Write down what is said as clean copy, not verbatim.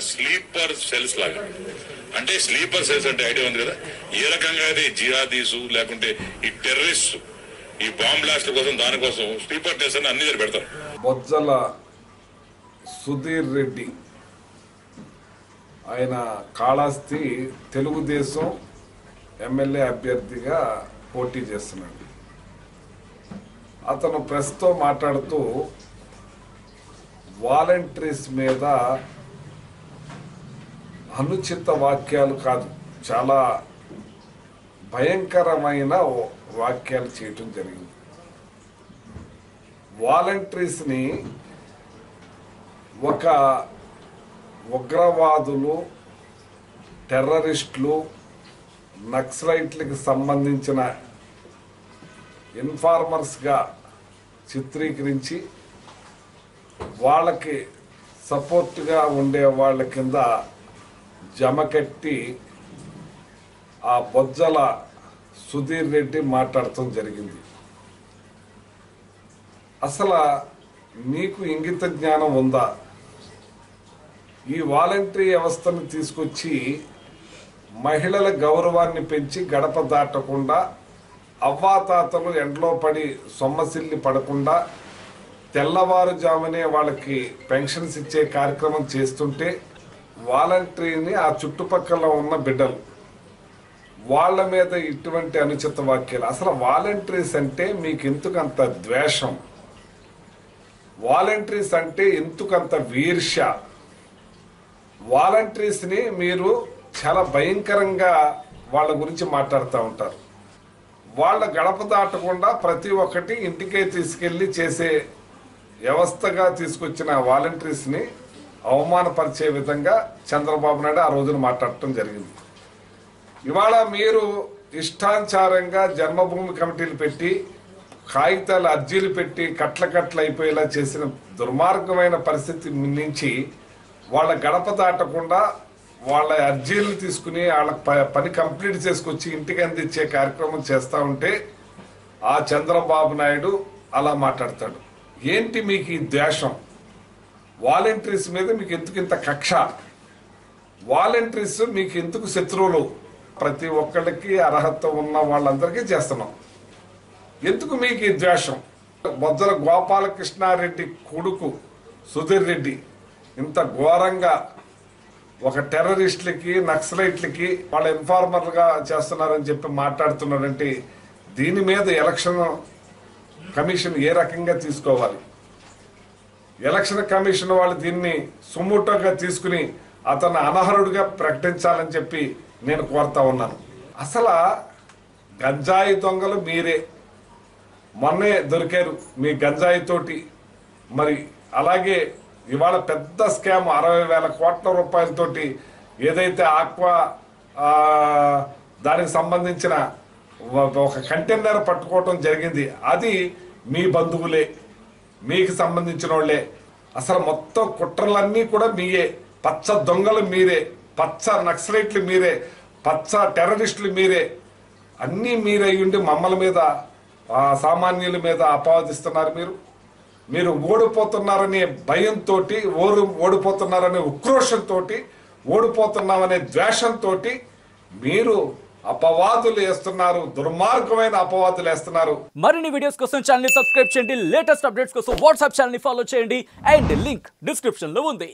Sleeper cells లాగా. అంటే sleeper cells అంటే ఐడియా ఉంది కదా, ఏ రకంగా అయితే జిహాదీసు లేకుంటే ఈ టెర్రరిస్ట్ ఈ బాంబ్ బ్లాస్ట్ కోసం దానికోసం స్లీపర్ సెల్స్ అని అన్ని దగ్గర పెడతారు. బొజ్జల సుధీర్ రెడ్డి ఆయన కాళహస్తి తెలుగుదేశం ఎమ్మెల్యే అభ్యర్థిగా పోటీ చేస్తున్నాడు. అతను ప్రెస్తో మాట్లాడుతూ వాలంటీర్స్ మీద అనుచిత వాక్యాలు కాదు, చాలా భయంకరమైన వాక్యాలు చేయటం జరిగింది. వాలంటీర్స్ని ఒక ఉగ్రవాదులు, టెర్రరిస్టులు, నక్సలైట్లకు సంబంధించిన ఇన్ఫార్మర్స్గా చిత్రీకరించి వాళ్ళకి సపోర్ట్గా ఉండే వాళ్ళ కింద జమకట్టి ఆ బొజ్జల సుధీర్ రెడ్డి మాట్లాడటం జరిగింది. అసలు మీకు ఇంగిత జ్ఞానం ఉందా? ఈ వాలంటరీ వ్యవస్థను తీసుకొచ్చి మహిళల గౌరవాన్ని పెంచి గడప దాటకుండా, అవ్వాతాతలు ఎండలో పడి సొమ్మసిల్లి పడకుండా తెల్లవారుజామునే వాళ్ళకి పెన్షన్స్ ఇచ్చే కార్యక్రమం చేస్తుంటే వాలంటరీని ఆ చుట్టుపక్కల ఉన్న బిడ్డలు వాళ్ళ మీద ఇటువంటి అనుచిత వాక్యాలు. అసలు వాలంటీర్స్ అంటే మీకు ఎందుకంత ద్వేషం? వాలంటీర్స్ అంటే ఎందుకంత ఈర్ష్య? వాలంటీర్స్ని మీరు చాలా భయంకరంగా వాళ్ళ గురించి మాట్లాడుతూ ఉంటారు. వాళ్ళ గడప దాటకుండా ప్రతి ఒక్కటి ఇంటికే తీసుకెళ్లి చేసే వ్యవస్థగా తీసుకొచ్చిన వాలంటీర్స్ని అవమానపరిచే విధంగా చంద్రబాబు నాయుడు ఆ రోజున మాట్లాడటం జరిగింది. ఇవాళ మీరు ఇష్టానుసారంగా జన్మభూమి కమిటీలు పెట్టి, కాగితాలు అర్జీలు పెట్టి కట్ల అయిపోయేలా చేసిన దుర్మార్గమైన పరిస్థితి నుంచి వాళ్ళ గడప దాటకుండా వాళ్ళ అర్జీలు తీసుకుని వాళ్ళ పని కంప్లీట్ చేసుకొచ్చి ఇంటికి అందించే కార్యక్రమం చేస్తూ ఉంటే ఆ చంద్రబాబు నాయుడు అలా మాట్లాడతాడు. ఏంటి మీకు ఈ ద్వేషం? వాలంటీర్స్ మీద మీకు ఎందుకు ఇంత కక్ష? వాలంటీర్స్ మీకు ఎందుకు శత్రువులు? ప్రతి ఒక్కళ్ళకి అర్హత ఉన్న వాళ్ళందరికీ చేస్తున్నాం. ఎందుకు మీకు ఈ ద్వేషం? బొజ్జల గోపాలకృష్ణారెడ్డి కొడుకు సుధీర్ రెడ్డి ఇంత ఘోరంగా ఒక టెర్రరిస్టులకి, నక్సలైట్లకి వాళ్ళ ఇన్ఫార్మర్లుగా చేస్తున్నారని చెప్పి మాట్లాడుతున్నాడంటే దీని మీద ఎలక్షన్ కమిషన్ ఏ రకంగా తీసుకోవాలి? ఎలక్షన్ కమిషన్ వాళ్ళు దీన్ని సుమోటోగా తీసుకుని అతను అనర్హుడిగా ప్రకటించాలని చెప్పి నేను కోరుతా ఉన్నాను. అసలు గంజాయి దొంగలు మీరే, మొన్నే దొరికారు మీ గంజాయి తోటి. మరి అలాగే ఇవాళ పెద్ద స్కామ్ 60,000 కోట్ల రూపాయలతోటి ఏదైతే ఆక్వా దానికి సంబంధించిన ఒక కంటైనర్ పట్టుకోవటం జరిగింది, అది మీ బంధువులే, మీకు సంబంధించిన వాళ్ళే. అసలు మొత్తం కుట్రలన్నీ కూడా మీయే. పచ్చ దొంగలు మీరే, పచ్చ నక్సలైట్లు మీరే, పచ్చ టెర్రరిస్టులు మీరే. అన్నీ మీరయ్యుండి మమ్మల్ని మీద, సామాన్యుల మీద అపవాదిస్తున్నారు. మీరు ఓడిపోతున్నారనే భయంతో, ఓడిపోతున్నారనే ఉక్రోషంతో, ఓడిపోతున్నామనే ద్వేషంతో మీరు అపవాదులు వేస్తున్నారు, దుర్మార్గమైన అపవాదులు వేస్తున్నారు. మరిన్ని వీడియోస్ కోసం ఛానల్ ని సబ్స్క్రైబ్ చేయండి, లేటెస్ట్ అప్డేట్స్ కోసం వాట్సాప్ ఛానల్ ని ఫాలో చేయండి, అండ్ లింక్ డిస్క్రిప్షన్ లో ఉంది.